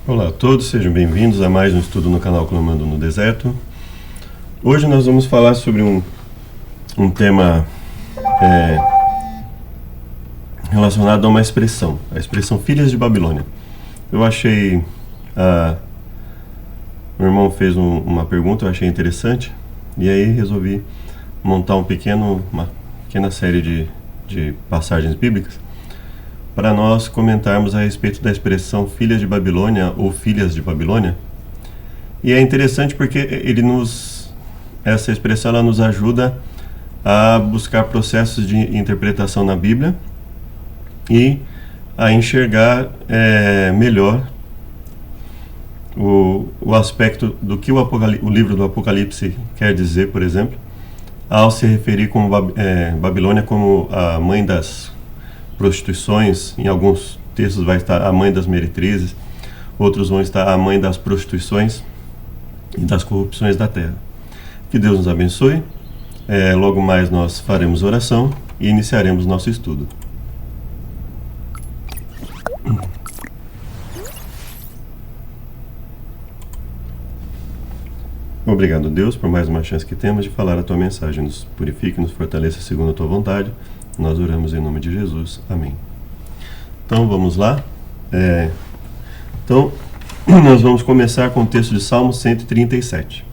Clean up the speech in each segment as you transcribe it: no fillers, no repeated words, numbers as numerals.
Olá a todos, sejam bem-vindos a mais um estudo no canal Clamando no Deserto. Hoje nós vamos falar sobre um tema relacionado a uma expressão, a expressão Filhas de Babilônia. Eu achei, meu irmão fez uma pergunta, eu achei interessante, e aí resolvi montar uma pequena série de passagens bíblicas para nós comentarmos a respeito da expressão Filhas de Babilônia ou Filhas de Babilônia. E é interessante porque essa expressão ela nos ajuda a buscar processos de interpretação na Bíblia e a enxergar melhor o aspecto do que o livro do Apocalipse quer dizer, por exemplo, ao se referir como Babilônia como a mãe das prostituições. Em alguns textos vai estar a mãe das meretrizes, outros vão estar a mãe das prostituições e das corrupções da terra. Que Deus nos abençoe. Logo mais nós faremos oração e iniciaremos nosso estudo. Obrigado, Deus, por mais uma chance que temos de falar a Tua mensagem. Nos purifique, nos fortaleça segundo a Tua vontade. Nós oramos em nome de Jesus. Amém. Então, vamos lá. Nós vamos começar com o texto de Salmo 137.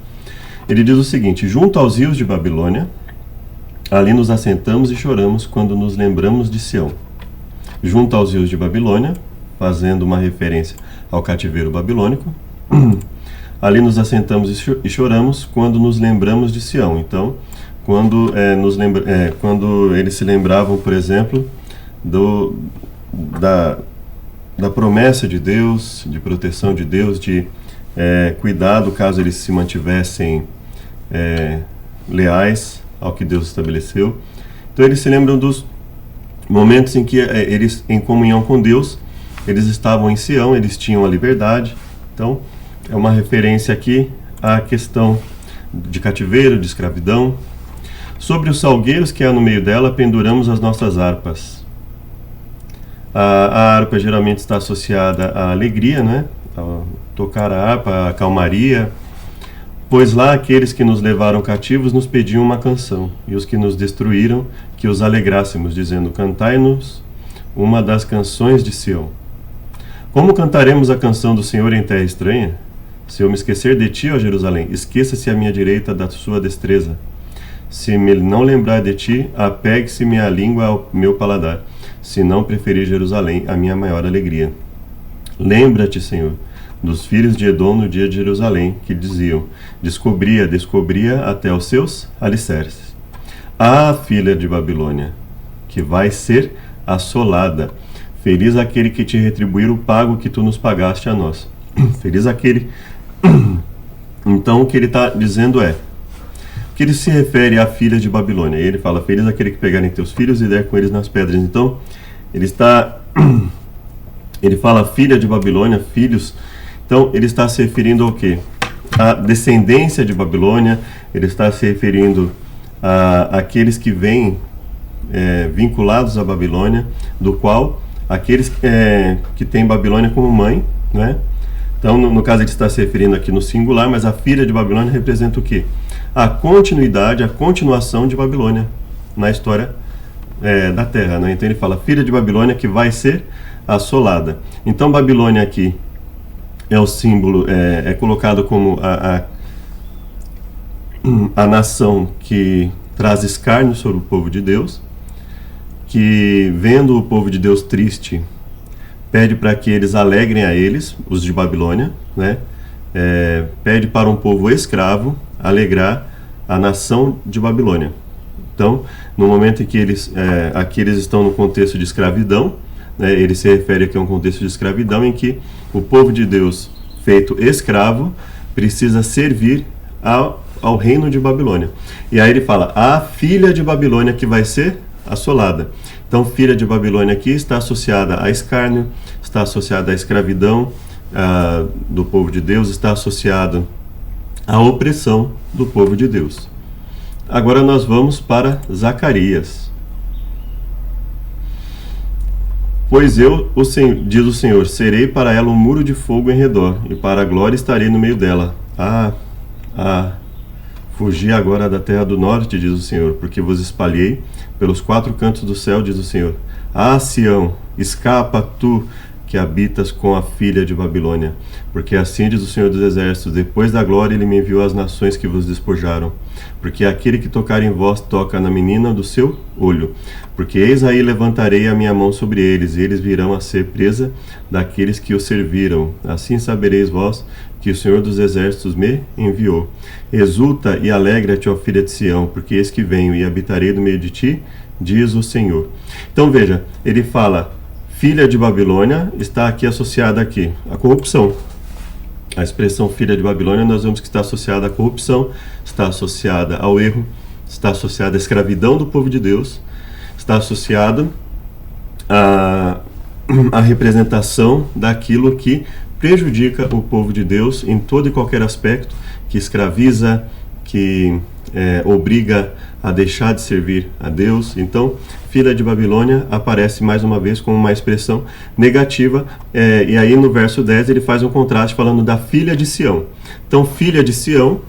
Ele diz o seguinte: junto aos rios de Babilônia, ali nos assentamos e choramos quando nos lembramos de Sião. Junto aos rios de Babilônia, fazendo uma referência ao cativeiro babilônico, ali nos assentamos e choramos quando nos lembramos de Sião. Então, quando eles se lembravam, por exemplo, da promessa de Deus, de proteção de Deus, de cuidado caso eles se mantivessem leais ao que Deus estabeleceu. Então eles se lembram dos momentos em que eles, em comunhão com Deus, eles estavam em Sião, eles tinham a liberdade. Então é uma referência aqui à questão de cativeiro, de escravidão. Sobre os salgueiros que há no meio dela, penduramos as nossas harpas. A harpa geralmente está associada à alegria, né? A tocar a harpa, a calmaria. Pois lá aqueles que nos levaram cativos nos pediam uma canção, e os que nos destruíram, que os alegrássemos, dizendo: cantai-nos uma das canções de Sião. Como cantaremos a canção do Senhor em terra estranha? Se eu me esquecer de ti, ó Jerusalém, esqueça-se à minha direita da sua destreza. Se me não lembrar de ti, apegue-se minha língua ao meu paladar, se não preferir Jerusalém, a minha maior alegria. Lembra-te, Senhor, dos filhos de Edom no dia de Jerusalém, que diziam: descobria até os seus alicerces. Ah, filha de Babilônia, que vai ser assolada. Feliz aquele que te retribuir o pago que tu nos pagaste a nós. Feliz aquele. Então, o que ele está dizendo que ele se refere à filha de Babilônia. Ele fala: feliz aquele que pegarem teus filhos e der com eles nas pedras. Então, ele fala filha de Babilônia, filhos. Então, ele está se referindo ao quê? A descendência de Babilônia. Ele está se referindo àqueles que vêm vinculados à Babilônia, do qual aqueles que têm Babilônia como mãe, né? Então, no caso, ele está se referindo aqui no singular, mas a filha de Babilônia representa o quê? A continuidade, a continuação de Babilônia na história da Terra, né? Então ele fala filha de Babilônia que vai ser assolada. Então Babilônia aqui é o símbolo, é colocado como a nação que traz escárnio sobre o povo de Deus, que vendo o povo de Deus triste, pede para que eles alegrem a eles, os de Babilônia, né? Pede para um povo escravo alegrar a nação de Babilônia. Então, no momento em que aqui eles estão no contexto de escravidão, né, ele se refere aqui a um contexto de escravidão em que o povo de Deus, feito escravo, precisa servir ao reino de Babilônia. E aí ele fala, a filha de Babilônia que vai ser assolada. Então, filha de Babilônia aqui está associada a escárnio, está associada à escravidão do povo de Deus, está associada à opressão do povo de Deus. Agora nós vamos para Zacarias. Pois eu, diz o Senhor, serei para ela um muro de fogo em redor, e para a glória estarei no meio dela. Fugi agora da terra do norte, diz o Senhor, porque vos espalhei pelos 4 cantos do céu, diz o Senhor. Sião, escapa tu, que habitas com a filha de Babilônia, porque assim diz o Senhor dos Exércitos, depois da glória ele me enviou às nações que vos despojaram, porque aquele que tocar em vós toca na menina do seu olho, porque eis aí levantarei a minha mão sobre eles, e eles virão a ser presa daqueles que o serviram, assim sabereis vós que o Senhor dos Exércitos me enviou. Exulta e alegra-te, ó filha de Sião, porque eis que venho e habitarei no meio de ti, diz o Senhor. Então veja, ele fala, filha de Babilônia está aqui associada aqui à corrupção. A expressão filha de Babilônia nós vemos que está associada à corrupção, está associada ao erro, está associada à escravidão do povo de Deus, está associada à representação daquilo que prejudica o povo de Deus em todo e qualquer aspecto, que escraviza, que obriga a deixar de servir a Deus. Então, filha de Babilônia aparece mais uma vez como uma expressão negativa, e aí no verso 10 ele faz um contraste falando da filha de Sião. Então, filha de Sião,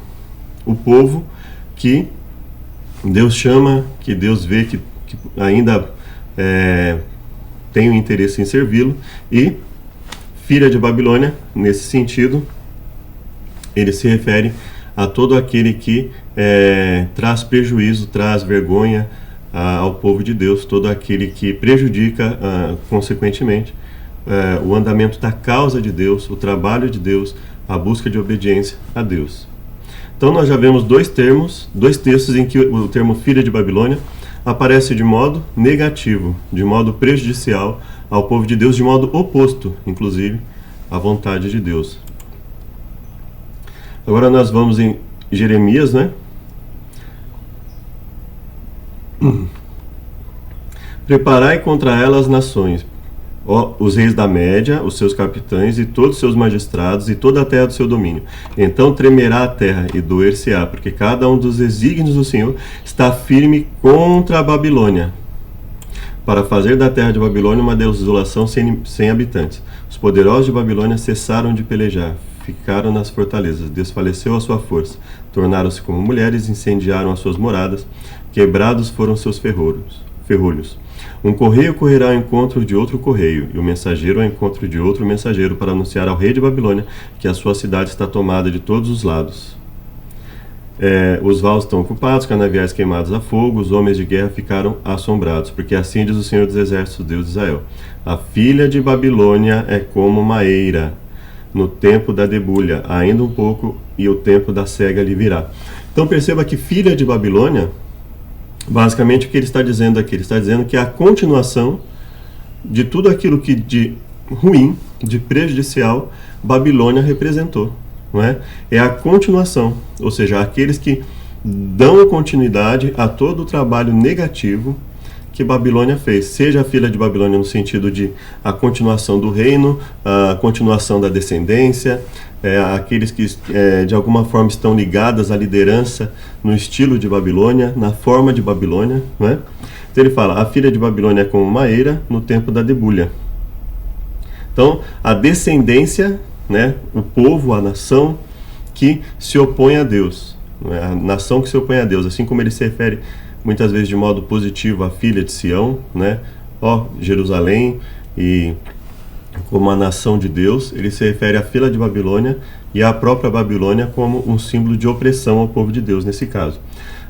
o povo que Deus chama, que Deus vê que ainda tem o interesse em servi-lo, e filha de Babilônia, nesse sentido, ele se refere a todo aquele que traz prejuízo, traz vergonha ao povo de Deus, todo aquele que prejudica, consequentemente, o andamento da causa de Deus, o trabalho de Deus, a busca de obediência a Deus. Então nós já vemos dois textos em que o termo filha de Babilônia aparece de modo negativo, de modo prejudicial ao povo de Deus, de modo oposto, inclusive, à vontade de Deus. Agora nós vamos em Jeremias, né? Preparai contra ela as nações, os reis da Média, os seus capitães e todos os seus magistrados e toda a terra do seu domínio. Então tremerá a terra e doer-se-á, porque cada um dos desígnios do Senhor está firme contra a Babilônia, para fazer da terra de Babilônia uma desolação sem habitantes. Os poderosos de Babilônia cessaram de pelejar, ficaram nas fortalezas, desfaleceu a sua força, tornaram-se como mulheres, incendiaram as suas moradas, quebrados foram seus ferrolhos. Um correio correrá ao encontro de outro correio, e o mensageiro ao encontro de outro mensageiro, para anunciar ao rei de Babilônia que a sua cidade está tomada de todos os lados. Os valos estão ocupados, canaviais queimados a fogo, os homens de guerra ficaram assombrados, porque assim diz o Senhor dos Exércitos, Deus de Israel: a filha de Babilônia é como uma eira no tempo da debulha, ainda um pouco, e o tempo da cega lhe virá. Então perceba que filha de Babilônia, basicamente o que ele está dizendo aqui, ele está dizendo que é a continuação de tudo aquilo que de ruim, de prejudicial, Babilônia representou. Não é? É a continuação, ou seja, aqueles que dão continuidade a todo o trabalho negativo que Babilônia fez, seja a filha de Babilônia no sentido de a continuação do reino, a continuação da descendência, aqueles que de alguma forma estão ligadas à liderança no estilo de Babilônia, na forma de Babilônia, não é? Então ele fala, a filha de Babilônia é como uma eira no tempo da debulha. Então a descendência, né, o povo, a nação que se opõe a Deus, não é? A nação que se opõe a Deus, assim como ele se refere muitas vezes de modo positivo à filha de Sião, né? Ó Jerusalém, e como a nação de Deus, ele se refere à filha de Babilônia e à própria Babilônia como um símbolo de opressão ao povo de Deus nesse caso.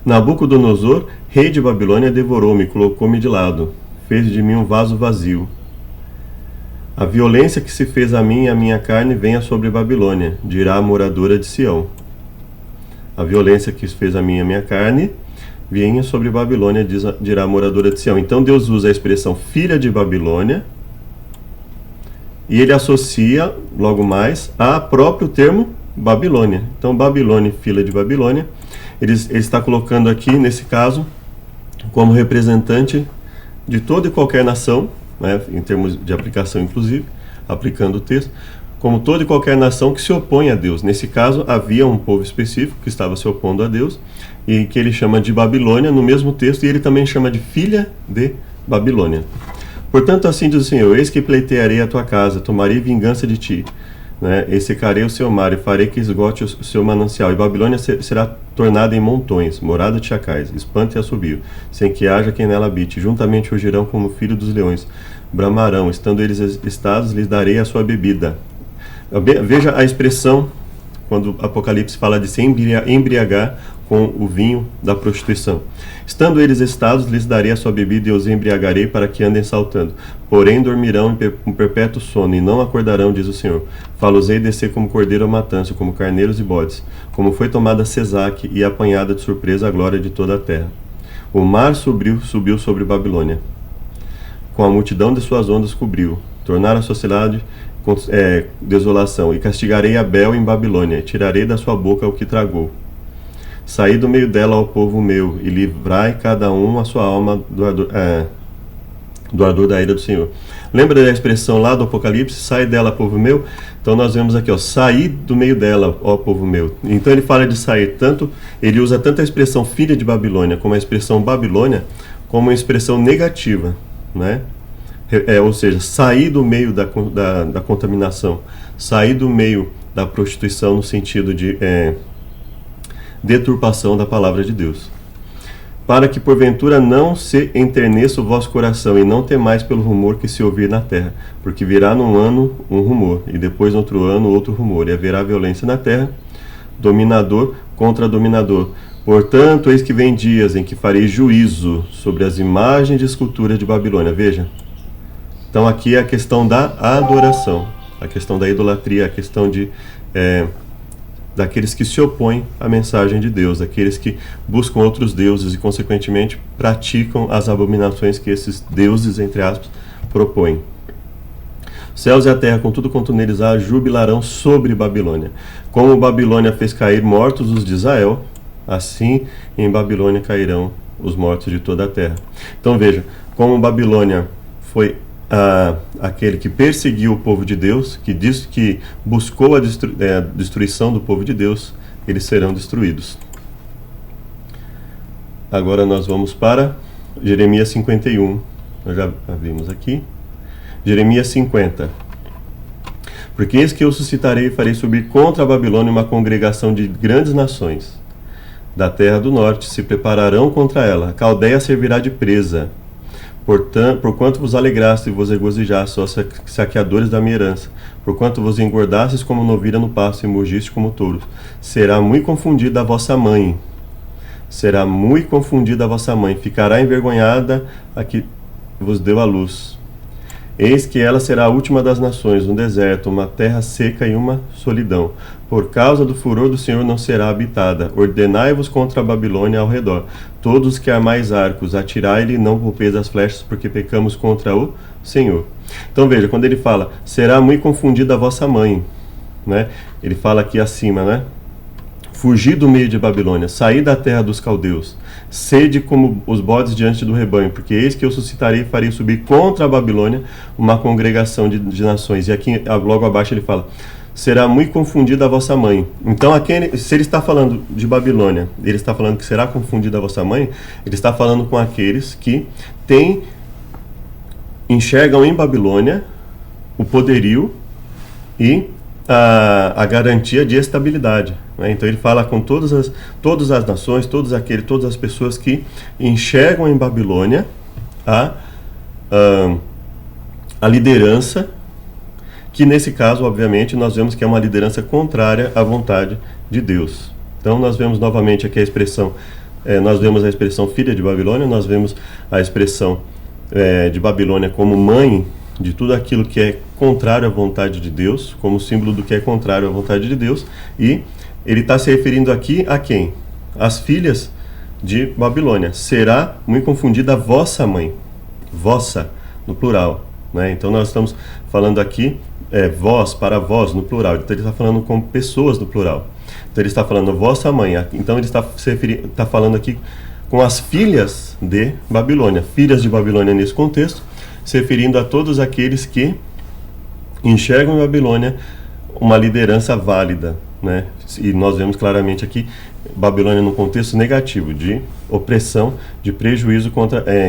Nabucodonosor, rei de Babilônia, devorou-me, colocou-me de lado, fez de mim um vaso vazio. A violência que se fez a mim e a minha carne venha sobre Babilônia, dirá a moradora de Sião. A violência que se fez a mim e a minha carne venha sobre Babilônia, dirá a moradora de Sião. Então Deus usa a expressão filha de Babilônia e ele associa, logo mais, a próprio termo Babilônia. Então Babilônia, filha de Babilônia, ele está colocando aqui, nesse caso, como representante de toda e qualquer nação, né, em termos de aplicação inclusive, aplicando o texto, como toda e qualquer nação que se opõe a Deus. Nesse caso, havia um povo específico que estava se opondo a Deus, e que ele chama de Babilônia no mesmo texto, e ele também chama de filha de Babilônia. Portanto, assim diz o Senhor: eis que pleitearei a tua casa, tomarei vingança de ti, né? E secarei o seu mar, e farei que esgote o seu manancial. E Babilônia será tornada em montões, morada de chacais, espanto e assobio, sem que haja quem nela habite. Juntamente rugirão como filho dos leões, bramarão, estando eles estados, lhes darei a sua bebida. Veja a expressão, quando Apocalipse fala de se embriagar com o vinho da prostituição. Estando eles estados, lhes darei a sua bebida e os embriagarei para que andem saltando. Porém dormirão em perpétuo sono e não acordarão, diz o Senhor. Fá-los-ei descer como cordeiro à matança, como carneiros e bodes, como foi tomada Sesaque e apanhada de surpresa a glória de toda a terra. O mar subiu sobre Babilônia, com a multidão de suas ondas cobriu. Tornaram a sociedade desolação, e castigarei Abel em Babilônia, e tirarei da sua boca o que tragou. Saí do meio dela, ó povo meu, e livrai cada um a sua alma do ardor da ira do Senhor. Lembra da expressão lá do Apocalipse, sai dela, povo meu? Então nós vemos aqui, ó, saí do meio dela, ó povo meu. Então ele fala de sair, ele usa tanto a expressão filha de Babilônia, como a expressão Babilônia, como uma expressão negativa, né? Ou seja, sair do meio da contaminação, sair do meio da prostituição no sentido de deturpação da palavra de Deus. Para que porventura não se enterneça o vosso coração e não temais pelo rumor que se ouvir na terra, porque virá num ano um rumor, e depois no outro ano outro rumor, e haverá violência na terra, dominador contra dominador. Portanto, eis que vem dias em que farei juízo sobre as imagens de escultura de Babilônia. Veja. Então aqui é a questão da adoração, a questão da idolatria, a questão daqueles que se opõem à mensagem de Deus, daqueles que buscam outros deuses e, consequentemente, praticam as abominações que esses deuses, entre aspas, propõem. Céus e a terra, com tudo quanto neles há, jubilarão sobre Babilônia. Como Babilônia fez cair mortos os de Israel, assim em Babilônia cairão os mortos de toda a terra. Então veja, como Babilônia foi aquele que perseguiu o povo de Deus, que buscou a destruição do povo de Deus, eles serão destruídos. Agora nós vamos para Jeremias 51. Nós já vimos aqui. Jeremias 50. Porque eis que eu suscitarei e farei subir contra a Babilônia uma congregação de grandes nações. Da terra do norte se prepararão contra ela. A Caldeia servirá de presa. Porquanto vos alegraste e vos regozijastes, ó saqueadores da minha herança, porquanto vos engordastes como novilha no pasto e mugiste como touros, será muito confundida a vossa mãe. Será muito confundida a vossa mãe, ficará envergonhada a que vos deu a luz. Eis que ela será a última das nações, um deserto, uma terra seca e uma solidão. Por causa do furor do Senhor não será habitada. Ordenai-vos contra a Babilônia ao redor. Todos que armais arcos, atirai-lhe e não poupeis as flechas, porque pecamos contra o Senhor. Então veja, quando ele fala, será muito confundida a vossa mãe, né? Ele fala aqui acima, né? Fugir do meio de Babilônia, sair da terra dos caldeus, sede como os bodes diante do rebanho, porque eis que eu suscitarei e farei subir contra a Babilônia uma congregação de nações. E aqui, logo abaixo, ele fala, será muito confundida a vossa mãe. Então, aqui, se ele está falando de Babilônia, ele está falando que será confundida a vossa mãe, ele está falando com aqueles que enxergam em Babilônia o poderio e a garantia de estabilidade, né? Então ele fala com todas as nações, todas as pessoas que enxergam em Babilônia a liderança, que nesse caso, obviamente, nós vemos que é uma liderança contrária à vontade de Deus. Então nós vemos novamente aqui a expressão, nós vemos a expressão filha de Babilônia, nós vemos a expressão de Babilônia como mãe de tudo aquilo que é contrário à vontade de Deus, como símbolo do que é contrário à vontade de Deus, e ele está se referindo aqui a quem? As filhas de Babilônia. Será muito confundida a vossa mãe, vossa, no plural, né? Então nós estamos falando aqui, vós, para vós, no plural, então ele está falando com pessoas no plural, então ele está falando vossa mãe, então ele está falando aqui com as filhas de Babilônia, filhas de Babilônia nesse contexto, se referindo a todos aqueles que enxergam em Babilônia uma liderança válida, né? E nós vemos claramente aqui Babilônia num contexto negativo, de opressão, de prejuízo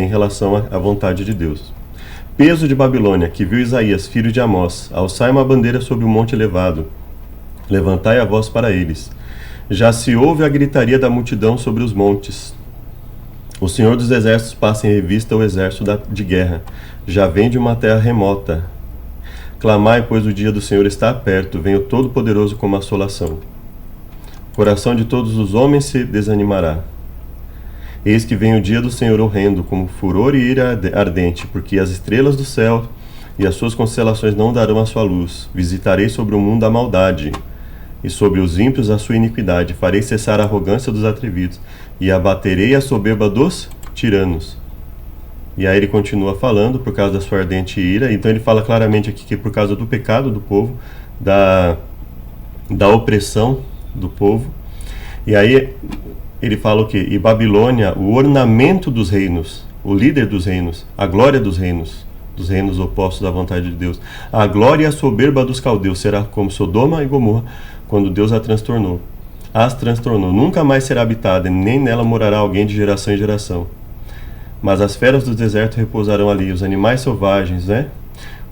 em relação à vontade de Deus. peso de Babilônia, que viu Isaías, filho de Amós, alçai uma bandeira sobre o monte elevado, levantai a voz para eles. Já se ouve a gritaria da multidão sobre os montes. O Senhor dos Exércitos passa em revista o exército de guerra. Já vem de uma terra remota. Clamai, pois o dia do Senhor está perto. Vem o Todo-Poderoso como assolação. O coração de todos os homens se desanimará. Eis que vem o dia do Senhor horrendo, como furor e ira ardente, porque as estrelas do céu e as suas constelações não darão a sua luz. Visitarei sobre o mundo a maldade, e sobre os ímpios a sua iniquidade. Farei cessar a arrogância dos atrevidos, e abaterei a soberba dos tiranos. E aí ele continua falando, por causa da sua ardente ira. Então ele fala claramente aqui que por causa do pecado do povo, da opressão do povo. E aí ele fala o quê? E Babilônia, o ornamento dos reinos, o líder dos reinos, a glória dos reinos opostos à vontade de Deus. A glória e a soberba dos caldeus será como Sodoma e Gomorra, quando Deus as transtornou. Nunca mais será habitada, nem nela morará alguém de geração em geração. Mas as feras do deserto repousarão ali, os animais selvagens, né?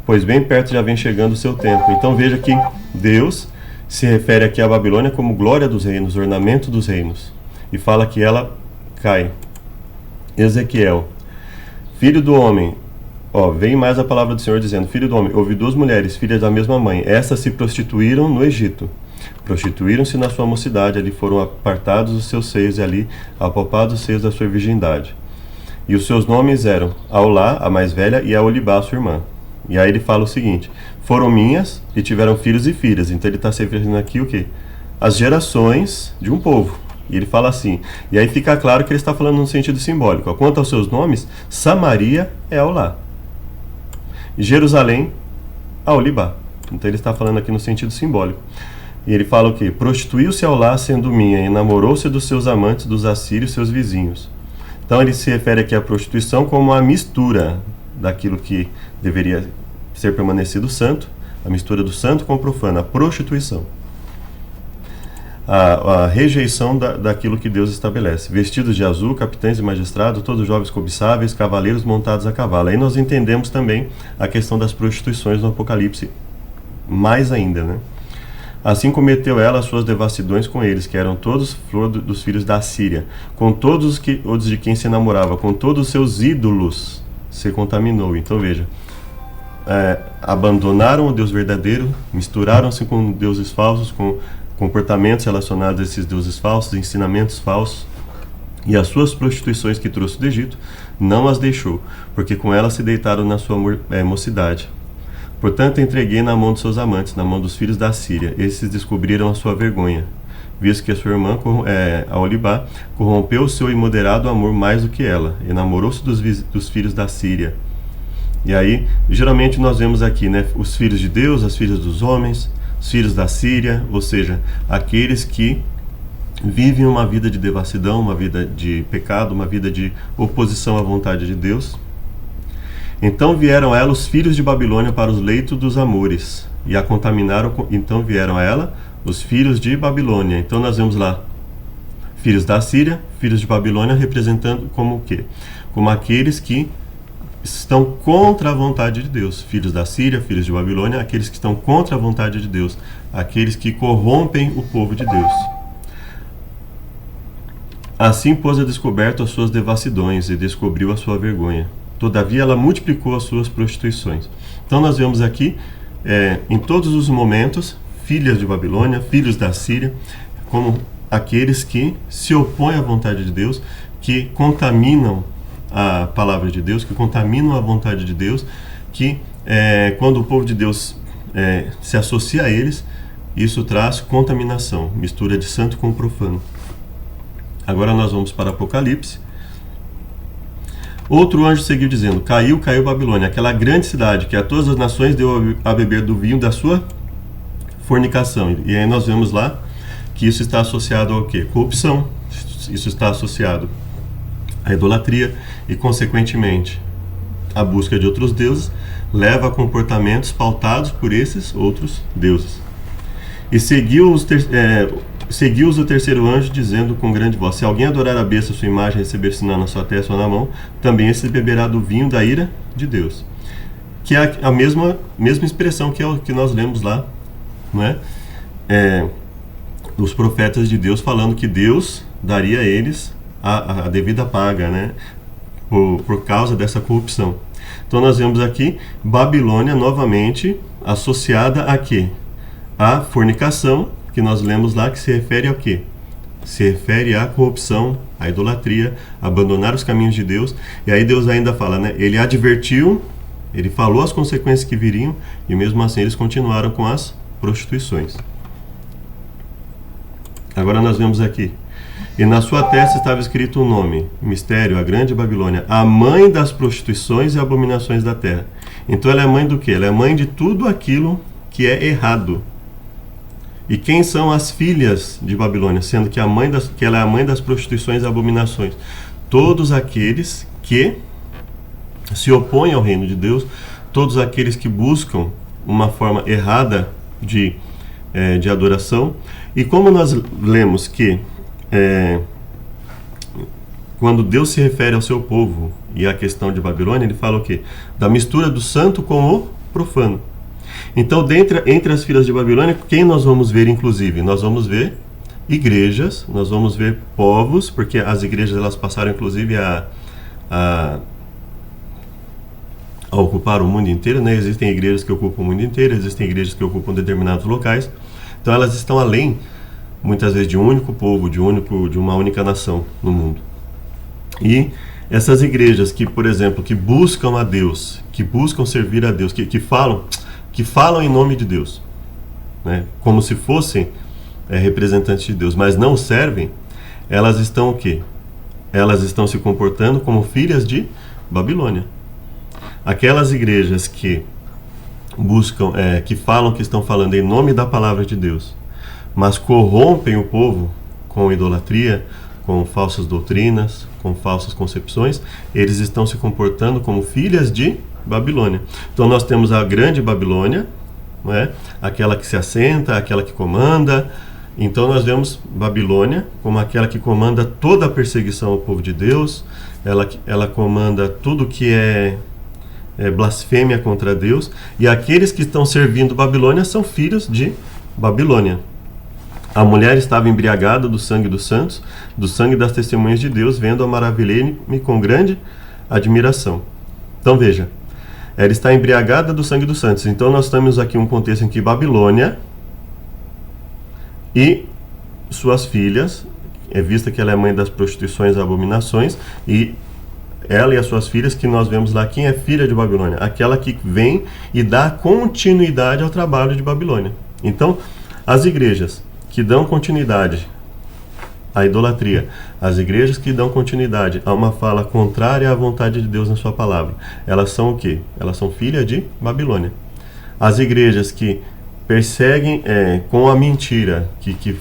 Pois bem perto já vem chegando o seu tempo. Então veja que Deus se refere aqui à Babilônia como glória dos reinos, ornamento dos reinos. E fala que ela cai. Ezequiel, filho do homem, vem mais a palavra do Senhor dizendo: filho do homem, houve duas mulheres, filhas da mesma mãe. Essas se prostituíram no Egito. Prostituíram-se na sua mocidade, ali foram apartados os seus seios, e ali apalpados os seios da sua virgindade. E os seus nomes eram Aulá, a mais velha, e Aolibá, sua irmã. E aí ele fala o seguinte: foram minhas e tiveram filhos e filhas. Então ele está se referindo aqui o quê? As gerações de um povo. E ele fala assim, e aí fica claro que ele está falando no sentido simbólico. Quanto aos seus nomes, Samaria é Aulá, e Jerusalém, Aolibá. Então ele está falando aqui no sentido simbólico. E ele fala o quê? Prostituiu-se Aulá sendo minha, e namorou-se dos seus amantes, dos assírios, seus vizinhos. Então ele se refere aqui à prostituição como a mistura daquilo que deveria ser permanecido santo, a mistura do santo com o profano, a prostituição. A rejeição daquilo que Deus estabelece. Vestidos de azul, capitães e magistrados, todos jovens cobiçáveis, cavaleiros montados a cavalo. Aí nós entendemos também a questão das prostituições no Apocalipse, mais ainda, né? Assim cometeu ela as suas devassidões com eles, que eram todos flor dos filhos da Síria, com todos os de quem se namorava, com todos os seus ídolos se contaminou. Então veja, abandonaram o Deus verdadeiro, misturaram-se com deuses falsos, com comportamentos relacionados a esses deuses falsos, ensinamentos falsos, e as suas prostituições que trouxe do Egito não as deixou, porque com elas se deitaram na sua mocidade. Portanto, entreguei na mão dos seus amantes, na mão dos filhos da Síria. Esses descobriram a sua vergonha, visto que a sua irmã, Aolibá, corrompeu o seu imoderado amor mais do que ela, e namorou-se dos filhos da Síria. E aí, geralmente nós vemos aqui, né, os filhos de Deus, as filhas dos homens, os filhos da Síria, ou seja, aqueles que vivem uma vida de devassidão, uma vida de pecado, uma vida de oposição à vontade de Deus. Então vieram a ela os filhos de Babilônia para os leitos dos amores, e a contaminaram. Então vieram a ela os filhos de Babilônia. Então nós vemos lá filhos da Síria, filhos de Babilônia, representando como o quê? Como aqueles que estão contra a vontade de Deus. Filhos da Síria, filhos de Babilônia, aqueles que estão contra a vontade de Deus, aqueles que corrompem o povo de Deus. Assim pôs a descoberto as suas devassidões e descobriu a sua vergonha. Todavia ela multiplicou as suas prostituições. Então nós vemos aqui, em todos os momentos, filhas de Babilônia, filhos da Síria, como aqueles que se opõem à vontade de Deus, que contaminam a palavra de Deus, que contaminam a vontade de Deus, que quando o povo de Deus se associa a eles, isso traz contaminação, mistura de santo com profano. Agora nós vamos para Apocalipse. Outro anjo seguiu dizendo: caiu Babilônia, aquela grande cidade que a todas as nações deu a beber do vinho da sua fornicação. E aí nós vemos lá que isso está associado ao quê? Corrupção. Isso está associado à idolatria e, consequentemente, a busca de outros deuses leva a comportamentos pautados por esses outros deuses. E seguiu-os o terceiro anjo, dizendo com grande voz: se alguém adorar a besta, sua imagem, receber sinal na sua testa ou na mão, também esse beberá do vinho da ira de Deus. que é a mesma expressão que é o que nós lemos lá, não é? Os profetas de Deus falando que Deus daria a eles a devida paga, né? Por causa dessa corrupção. Então nós vemos aqui Babilônia novamente associada a quê? A fornicação, que nós lemos lá, que se refere ao quê? Se refere à corrupção, à idolatria, abandonar os caminhos de Deus. E aí Deus ainda fala, né? Ele advertiu, ele falou as consequências que viriam, e mesmo assim eles continuaram com as prostituições. Agora nós vemos aqui: e na sua testa estava escrito um nome, mistério, a grande Babilônia, a mãe das prostituições e abominações da terra. Então ela é mãe do quê? Ela é mãe de tudo aquilo que é errado. E quem são as filhas de Babilônia? Sendo que que ela é a mãe das prostituições e abominações. Todos aqueles que se opõem ao reino de Deus, todos aqueles que buscam uma forma errada de adoração. E como nós lemos que quando Deus se refere ao seu povo e à questão de Babilônia, ele fala o quê? Da mistura do santo com o profano. Então, entre as filhas de Babilônia, quem nós vamos ver, inclusive? Nós vamos ver igrejas, nós vamos ver povos, porque as igrejas elas passaram, inclusive, a ocupar o mundo inteiro, né? Existem igrejas que ocupam o mundo inteiro, existem igrejas que ocupam determinados locais. Então, elas estão além, muitas vezes, de um único povo, de uma única nação no mundo. E essas igrejas que, por exemplo, que buscam a Deus, que buscam servir a Deus, que falam em nome de Deus, né? Como se fossem representantes de Deus, mas não servem, elas estão o quê? Elas estão se comportando como filhas de Babilônia. Aquelas igrejas que buscam, que falam que estão falando em nome da palavra de Deus, mas corrompem o povo com idolatria, com falsas doutrinas, com falsas concepções, eles estão se comportando como filhas de Babilônia. Então nós temos a grande Babilônia, não é? Aquela que se assenta, aquela que comanda. Então nós vemos Babilônia como aquela que comanda toda a perseguição ao povo de Deus, ela comanda tudo que é blasfêmia contra Deus, e aqueles que estão servindo Babilônia são filhos de Babilônia. A mulher estava embriagada do sangue dos santos, do sangue das testemunhas de Deus, vendo-a maravilhei-me com grande admiração. Então veja, ela está embriagada do sangue dos santos. Então nós temos aqui um contexto em que Babilônia e suas filhas, é vista que ela é mãe das prostituições e abominações, e ela e as suas filhas, que nós vemos lá, quem é filha de Babilônia? Aquela que vem e dá continuidade ao trabalho de Babilônia. Então, as igrejas que dão continuidade à idolatria, as igrejas que dão continuidade a uma fala contrária à vontade de Deus na sua palavra, elas são o quê? Elas são filhas de Babilônia. As igrejas que perseguem com a mentira, que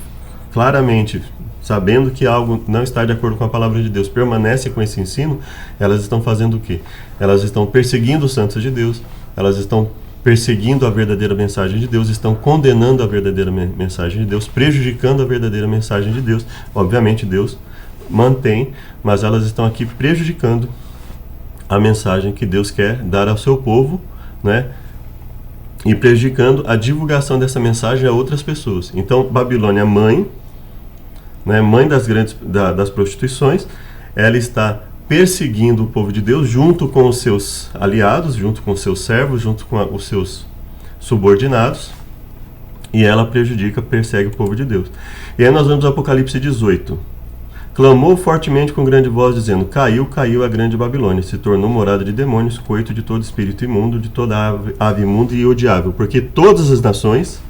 claramente, sabendo que algo não está de acordo com a palavra de Deus, permanece com esse ensino, elas estão fazendo o quê? Elas estão perseguindo os santos de Deus, elas estão perseguindo a verdadeira mensagem de Deus, estão condenando a verdadeira mensagem de Deus, prejudicando a verdadeira mensagem de Deus. Obviamente Deus mantém, mas elas estão aqui prejudicando a mensagem que Deus quer dar ao seu povo, né? E prejudicando a divulgação dessa mensagem a outras pessoas. Então Babilônia, mãe, né, mãe das prostituições, ela está perseguindo o povo de Deus junto com os seus aliados, junto com os seus servos, junto com os seus subordinados, e ela persegue o povo de Deus. E aí nós vemos Apocalipse 18. Clamou fortemente com grande voz, dizendo: caiu a grande Babilônia, se tornou morada de demônios, coito de todo espírito imundo, de toda ave imunda e odiável, porque todas as nações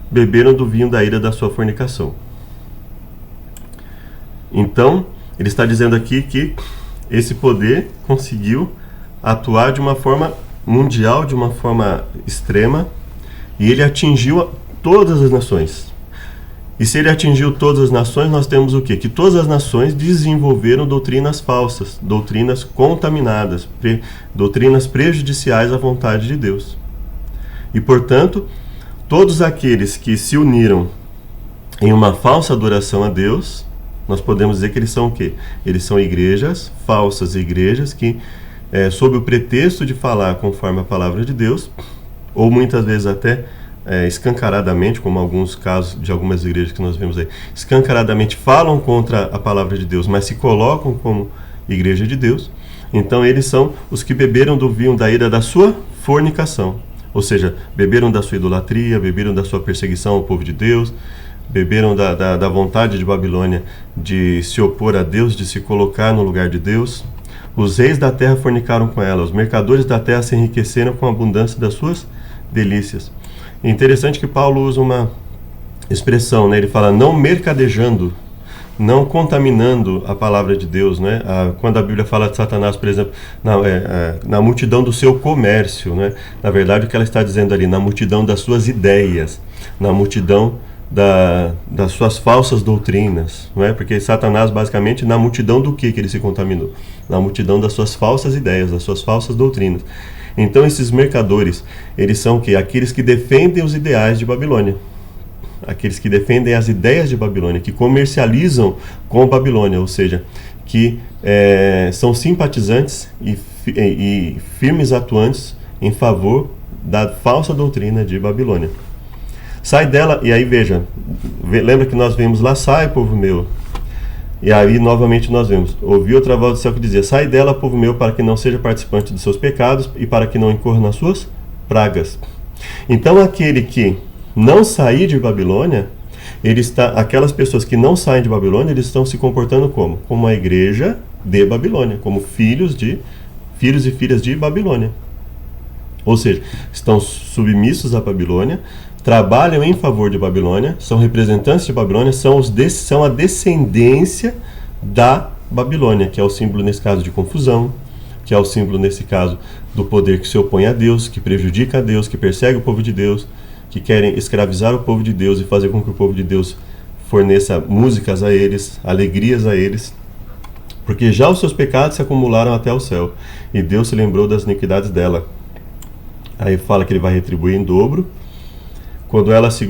beberam do vinho da ira da sua fornicação. Então, ele está dizendo aqui que esse poder conseguiu atuar de uma forma mundial, de uma forma extrema, e ele atingiu todas as nações. E se ele atingiu todas as nações, nós temos o quê? Que todas as nações desenvolveram doutrinas falsas, doutrinas contaminadas, doutrinas prejudiciais à vontade de Deus. E, portanto, todos aqueles que se uniram em uma falsa adoração a Deus, nós podemos dizer que eles são o quê? Eles são igrejas, falsas igrejas, que sob o pretexto de falar conforme a palavra de Deus, ou muitas vezes até escancaradamente, como alguns casos de algumas igrejas que nós vemos aí, escancaradamente falam contra a palavra de Deus, mas se colocam como igreja de Deus. Então eles são os que beberam do vinho da ira da sua fornicação, ou seja, beberam da sua idolatria, beberam da sua perseguição ao povo de Deus, beberam da vontade de Babilônia de se opor a Deus, de se colocar no lugar de Deus. Os reis da terra fornicaram com ela, os mercadores da terra se enriqueceram com a abundância das suas delícias. É interessante que Paulo usa uma expressão, né? Ele fala não mercadejando, não contaminando a palavra de Deus, né? Quando a Bíblia fala de Satanás, por exemplo, na multidão do seu comércio, né? Na verdade, o que ela está dizendo ali, na multidão das suas ideias, na multidão das suas falsas doutrinas, não é? Porque Satanás, basicamente, na multidão do que ele se contaminou? Na multidão das suas falsas ideias, das suas falsas doutrinas. Então, esses mercadores, eles são o quê? Aqueles que defendem os ideais de Babilônia. Aqueles que defendem as ideias de Babilônia, que comercializam com Babilônia, ou seja, que são simpatizantes e firmes atuantes em favor da falsa doutrina de Babilônia. Sai dela, e aí veja, lembra que nós vimos lá, sai povo meu, e aí novamente nós vemos, ouvi outra voz do céu que dizia, sai dela povo meu, para que não seja participante dos seus pecados e para que não incorra nas suas pragas. Então aquele que não sair de Babilônia, aquelas pessoas que não saem de Babilônia, eles estão se comportando como? Como a igreja de Babilônia, como filhos e filhas de Babilônia. Ou seja, estão submissos à Babilônia, trabalham em favor de Babilônia, são representantes de Babilônia, são a descendência da Babilônia, que é o símbolo nesse caso de confusão, que é o símbolo nesse caso do poder que se opõe a Deus, que prejudica a Deus, que persegue o povo de Deus, que querem escravizar o povo de Deus e fazer com que o povo de Deus forneça músicas a eles, alegrias a eles, porque já os seus pecados se acumularam até o céu, e Deus se lembrou das iniquidades dela. Aí fala que ele vai retribuir em dobro, quanto ela se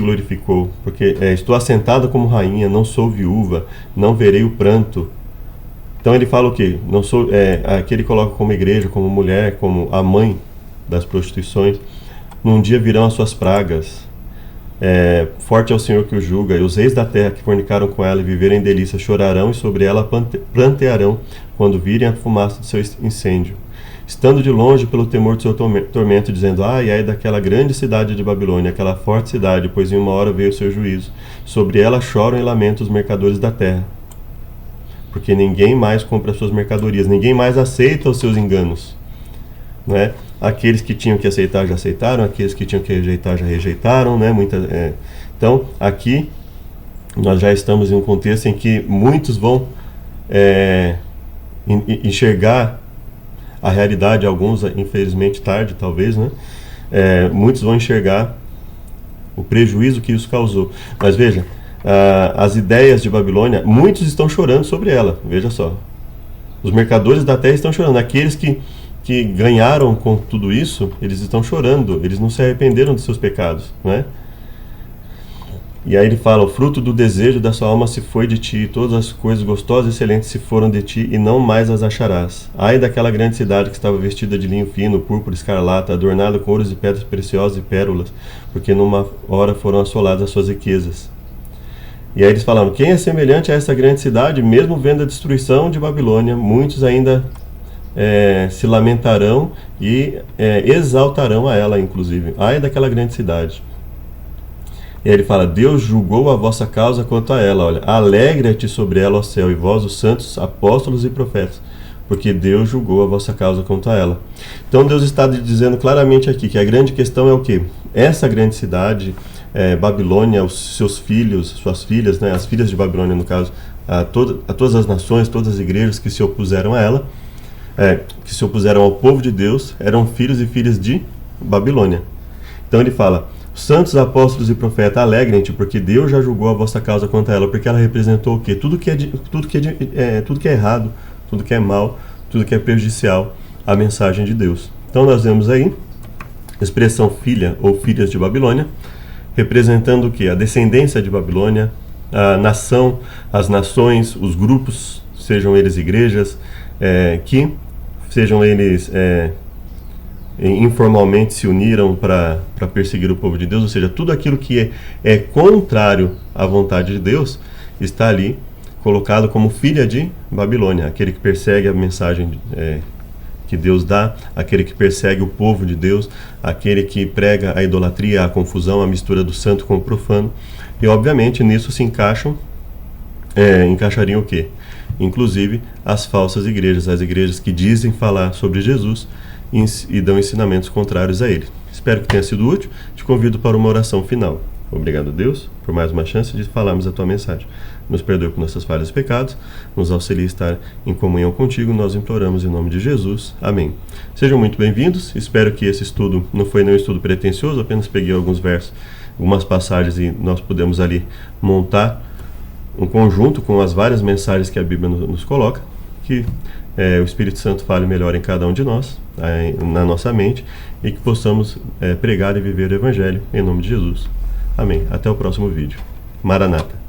glorificou, porque estou assentada como rainha, não sou viúva, não verei o pranto. Então ele fala o quê? Não sou, aqui ele coloca como igreja, como mulher, como a mãe das prostituições. Num dia virão as suas pragas, forte é o Senhor que o julga, e os reis da terra que fornicaram com ela e viveram em delícia chorarão e sobre ela prantearão quando virem a fumaça do seu incêndio, estando de longe pelo temor do seu tormento, dizendo, ai daquela grande cidade de Babilônia, aquela forte cidade, pois em uma hora veio o seu juízo, sobre ela choram e lamentam os mercadores da terra, porque ninguém mais compra as suas mercadorias, ninguém mais aceita os seus enganos, não é? Aqueles que tinham que aceitar já aceitaram, aqueles que tinham que rejeitar já rejeitaram, né? Então, aqui nós já estamos em um contexto em que muitos vão enxergar a realidade, alguns infelizmente tarde, talvez, né? Muitos vão enxergar o prejuízo que isso causou. Mas veja, as ideias de Babilônia, muitos estão chorando sobre ela, veja só. Os mercadores da terra estão chorando, aqueles que ganharam com tudo isso, eles estão chorando, eles não se arrependeram dos seus pecados, né? E aí ele fala, o fruto do desejo da sua alma se foi de ti, todas as coisas gostosas e excelentes se foram de ti, e não mais as acharás. Ai daquela grande cidade que estava vestida de linho fino, púrpura, escarlata, adornada com ouros e pedras preciosas e pérolas, porque numa hora foram assoladas as suas riquezas. E aí eles falaram, quem é semelhante a essa grande cidade, mesmo vendo a destruição de Babilônia, muitos ainda se lamentarão e exaltarão a ela, inclusive. Ai daquela grande cidade. E aí ele fala, Deus julgou a vossa causa quanto a ela, olha, alegra-te sobre ela, ó céu, e vós os santos apóstolos e profetas, porque Deus julgou a vossa causa quanto a ela. Então Deus está dizendo claramente aqui que a grande questão é o quê? Essa grande cidade, Babilônia, os seus filhos, suas filhas, né, as filhas de Babilônia no caso, a todas as nações, todas as igrejas que se opuseram a ela, que se opuseram ao povo de Deus, eram filhos e filhas de Babilônia. Então ele fala, santos apóstolos e profetas, alegrem-te, porque Deus já julgou a vossa causa quanto a ela, porque ela representou o quê? Tudo que é errado, tudo que é mal, tudo que é prejudicial à mensagem de Deus. Então nós vemos aí a expressão filha ou filhas de Babilônia, representando o quê? A descendência de Babilônia, a nação, as nações, os grupos, sejam eles igrejas, que sejam eles informalmente se uniram para perseguir o povo de Deus, ou seja, tudo aquilo que é contrário à vontade de Deus está ali colocado como filha de Babilônia, aquele que persegue a mensagem que Deus dá, aquele que persegue o povo de Deus, aquele que prega a idolatria, a confusão, a mistura do santo com o profano. E obviamente nisso se encaixariam o quê? Inclusive as falsas igrejas, as igrejas que dizem falar sobre Jesus e dão ensinamentos contrários a ele. Espero que tenha sido útil. Te convido para uma oração final. Obrigado, Deus, por mais uma chance de falarmos a tua mensagem. Nos perdoe por nossas falhas e pecados, nos auxilie a estar em comunhão contigo, nós imploramos em nome de Jesus. Amém. Sejam muito bem-vindos. Espero que esse estudo não foi nenhum estudo pretensioso, apenas peguei alguns versos, algumas passagens e nós pudemos ali montar um conjunto com as várias mensagens que a Bíblia nos coloca, que o Espírito Santo fale melhor em cada um de nós, na nossa mente, e que possamos pregar e viver o Evangelho em nome de Jesus. Amém. Até o próximo vídeo. Maranata.